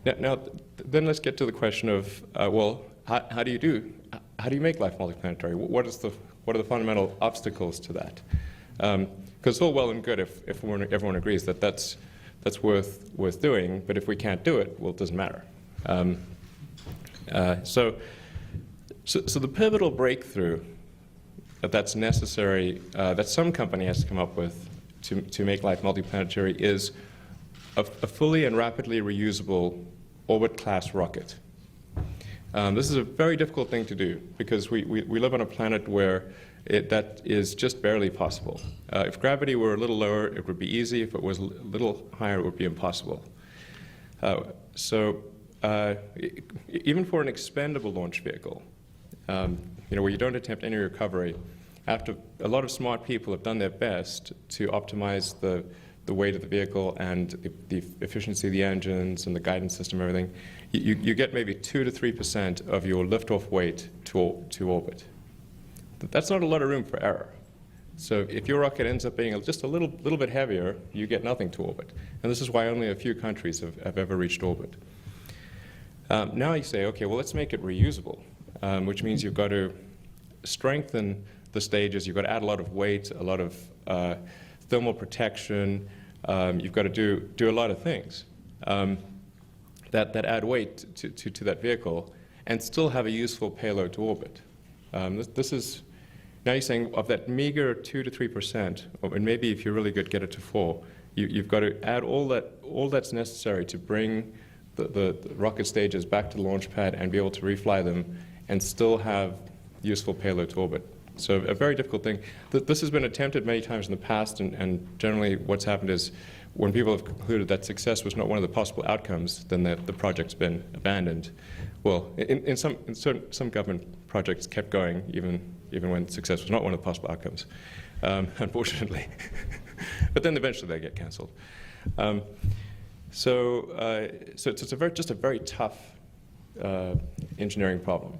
Then let's get to the question of, well, how do you make life multiplanetary? What are the fundamental obstacles to that? Because it's all well and good if everyone agrees that that's worth doing, but if we can't do it, well, it doesn't matter. So the pivotal breakthrough that's necessary, that some company has to come up with to make life multiplanetary, is a fully and rapidly reusable orbit-class rocket. This is a very difficult thing to do because we live on a planet where that is just barely possible. If gravity were a little lower, it would be easy. If it was a little higher, it would be impossible. Even for an expendable launch vehicle, where you don't attempt any recovery, after a lot of smart people have done their best to optimize the weight of the vehicle and the efficiency of the engines and the guidance system and everything, you get maybe 2 to 3% of your liftoff weight to orbit. That's not a lot of room for error. So if your rocket ends up being just a little bit heavier, you get nothing to orbit. And this is why only a few countries have ever reached orbit. Now you say, okay, well, let's make it reusable, which means you've got to strengthen the stages. You've got to add a lot of weight, a lot of thermal protection. You've got to do a lot of things that add weight to that vehicle and still have a useful payload to orbit. This is, now you're saying of that meager 2 to 3%, and maybe if you're really good, get it to 4%, you've got to add all that's necessary to bring the rocket stages back to the launch pad and be able to refly them and still have useful payload to orbit. So a very difficult thing. This has been attempted many times in the past, and generally what's happened is when people have concluded that success was not one of the possible outcomes, then the project's been abandoned. Well, in some government projects kept going even when success was not one of the possible outcomes, unfortunately. But then eventually they get canceled. So it's just a very tough engineering problem.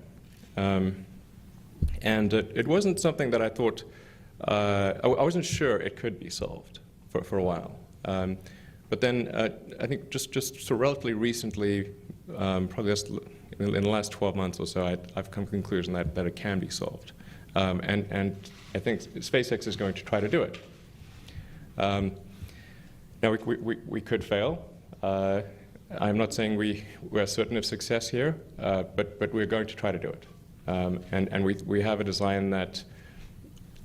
And it wasn't something that I thought, I wasn't sure it could be solved for a while. But then I think just so relatively recently, probably just in the last 12 months or so, I've come to the conclusion that it can be solved. And I think SpaceX is going to try to do it. Now, we could fail. I'm not saying we're certain of success here, but we're going to try to do it. And we have a design that,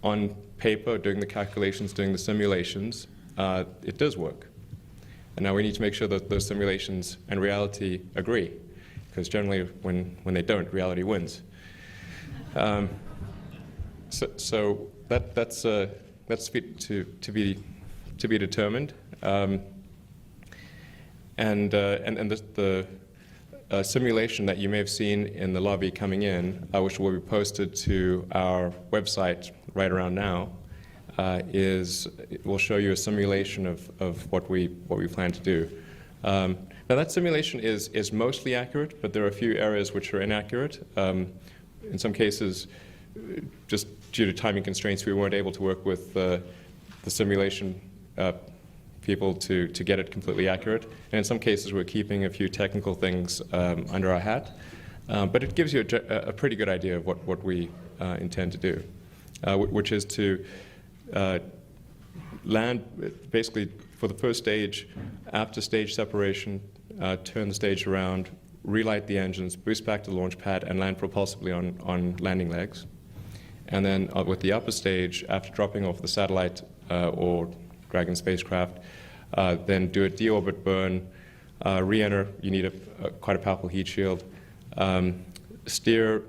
on paper, doing the calculations, doing the simulations, it does work. And now we need to make sure that those simulations and reality agree, because generally when they don't, reality wins. So that's to be determined. And the simulation that you may have seen in the lobby coming in, which will be posted to our website right around now, will show you a simulation of what we plan to do. Now that simulation is mostly accurate, but there are a few areas which are inaccurate. In some cases, just due to timing constraints, we weren't able to work with the simulation people to get it completely accurate. And in some cases, we're keeping a few technical things under our hat. But it gives you a pretty good idea of what we intend to do, which is to land basically for the first stage, after stage separation, turn the stage around, relight the engines, boost back to the launch pad, and land propulsively on landing legs. And then with the upper stage, after dropping off the satellite or Dragon spacecraft, then do a deorbit burn, re-enter. You need quite a powerful heat shield. Steer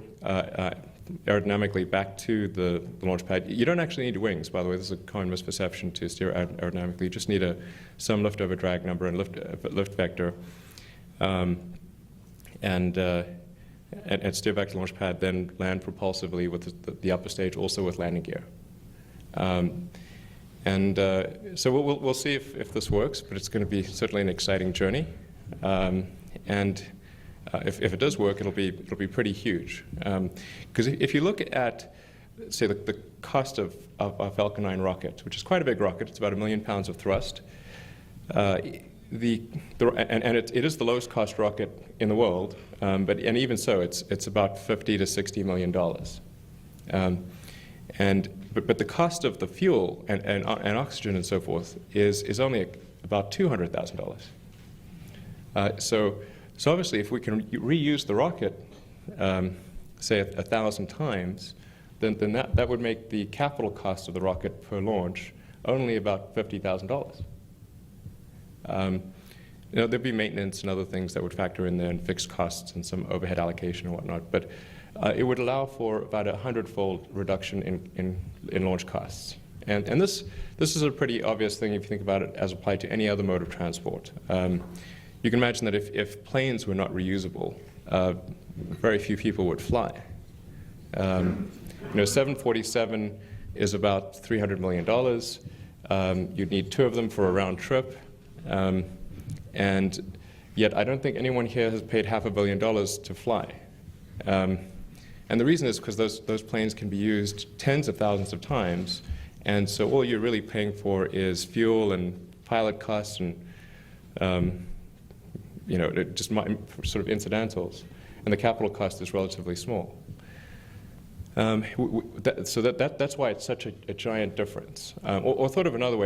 aerodynamically back to the launch pad. You don't actually need wings, by the way. This is a common misperception to steer aerodynamically. You just need some lift over drag number and lift vector, and steer back to the launch pad. Then land propulsively with the upper stage, also with landing gear. So we'll see if this works, but it's going to be certainly an exciting journey. And if it does work, it'll be pretty huge. Because if you look at, say, the cost of a Falcon 9 rocket, which is quite a big rocket, it's about 1 million pounds of thrust. it is the lowest cost rocket in the world, and even so, it's about $50 to $60 million. But the cost of the fuel and oxygen and so forth is only about $200,000. So obviously, if we can reuse the rocket, say 1,000 times, then that would make the capital cost of the rocket per launch only about $50,000. There'd be maintenance and other things that would factor in there, and fixed costs and some overhead allocation and whatnot. But it would allow for about a 100-fold reduction in launch costs. And this is a pretty obvious thing if you think about it as applied to any other mode of transport. You can imagine that if planes were not reusable, very few people would fly. 747 is about $300 million. You'd need 2 of them for a round trip. And yet I don't think anyone here has paid $500 million to fly. And the reason is because those planes can be used tens of thousands of times, and so all you're really paying for is fuel and pilot costs and just sort of incidentals, and the capital cost is relatively small. So that's why it's such a giant difference. Or thought of another way,